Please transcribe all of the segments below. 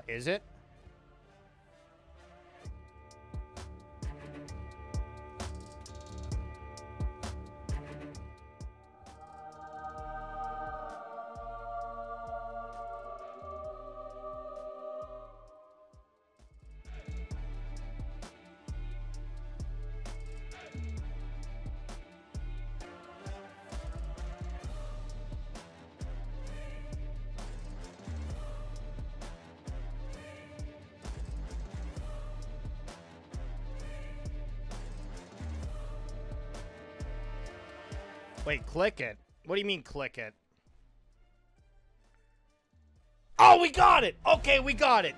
Is it? Wait, click it? What do you mean click it? Oh, we got it! Okay, we got it!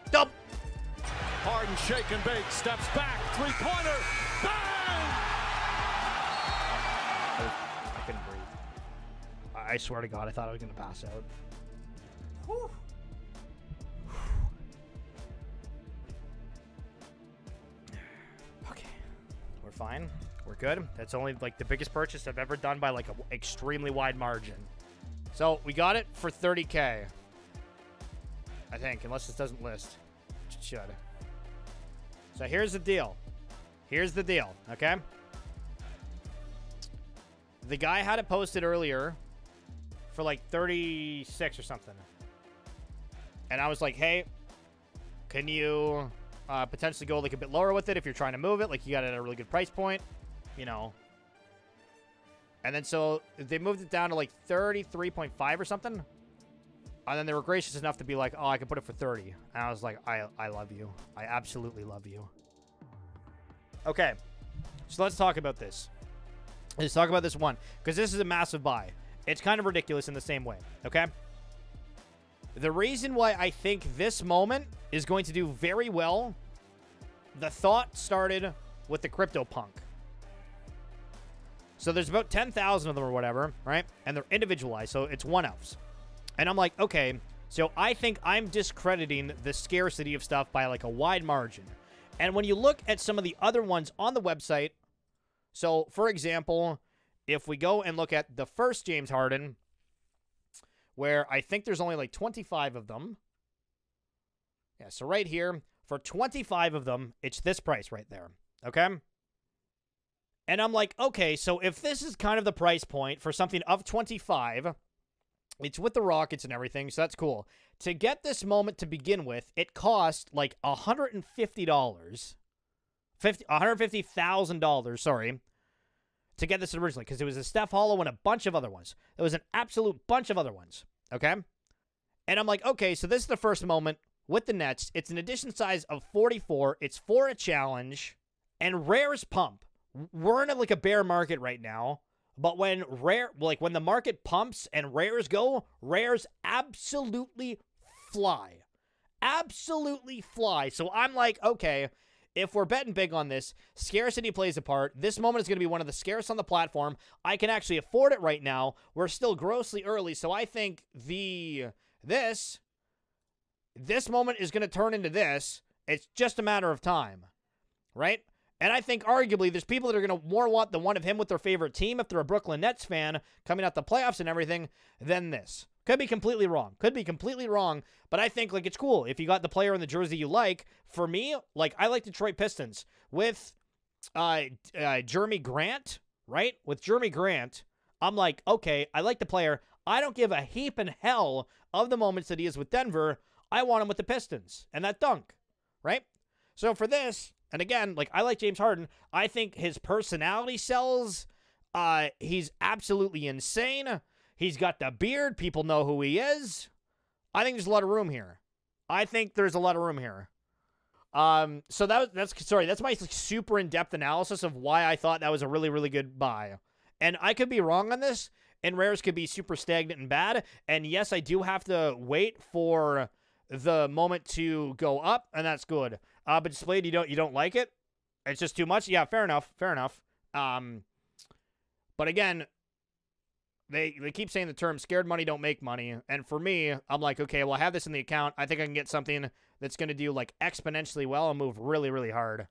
Harden shake and bake, steps back, three-pointer, bang! I couldn't breathe. I swear to God, I thought I was gonna pass out. Whew. Okay, we're fine. We're good. That's only like the biggest purchase I've ever done by like an extremely wide margin. So we got it for 30K. I think, unless this doesn't list. It should. So here's the deal. Here's the deal, okay? The guy had it posted earlier for like 36 or something. And I was like, hey, can you potentially go like a bit lower with it if you're trying to move it? Like you got it at a really good price point. You know. And then so they moved it down to like 33.5 or something. And then they were gracious enough to be like, oh, I can put it for 30. And I was like, I love you. I absolutely love you. Okay. So let's talk about this. Let's talk about this one. Because this is a massive buy. It's kind of ridiculous in the same way. Okay? The reason why I think this moment is going to do very well, the thought started with the CryptoPunk. So there's about 10,000 of them or whatever, right? And they're individualized, so it's one-offs. And I'm like, okay, so I think I'm discrediting the scarcity of stuff by like a wide margin. And when you look at some of the other ones on the website, so for example, if we go and look at the first James Harden, where I think there's only like 25 of them. Yeah, so right here, for 25 of them, it's this price right there, okay? And I'm like, okay, so if this is kind of the price point for something of 25, it's with the Rockets and everything, so that's cool. To get this moment to begin with, it cost like $150, $150,000, sorry, to get this originally, because it was a Steph Hollow and a bunch of other ones. There was an absolute bunch of other ones, okay? And I'm like, okay, so this is the first moment with the Nets. It's an edition size of 44. It's for a challenge, and rares pump. We're in like a bear market right now, but when when the market pumps and rares go, rares absolutely fly. Absolutely fly. So I'm like, okay, if we're betting big on this, scarcity plays a part. This moment is going to be one of the scarce on the platform. I can actually afford it right now. We're still grossly early, so I think this moment is going to turn into this. It's just a matter of time, right? And I think arguably there's people that are going to more want the one of him with their favorite team if they're a Brooklyn Nets fan coming out the playoffs and everything than this. Could be completely wrong. Could be completely wrong, but I think like it's cool if you got the player in the jersey you like. For me, like I like Detroit Pistons with Jeremy Grant, right? With Jeremy Grant, I'm like, okay, I like the player. I don't give a heap in hell of the moments that he is with Denver. I want him with the Pistons and that dunk, right? So for this, and again, like I like James Harden. I think his personality sells. He's absolutely insane. He's got the beard. People know who he is. I think there's a lot of room here. So that's my super in-depth analysis of why I thought that was a really, really good buy. And I could be wrong on this, and rares could be super stagnant and bad. And yes, I do have to wait for the moment to go up, and that's good. But displayed, you don't like it? It's just too much? Yeah, fair enough. But again, they keep saying the term scared money don't make money. And for me, I'm like, okay, well, I have this in the account. I think I can get something that's going to do like exponentially well and move really, really hard.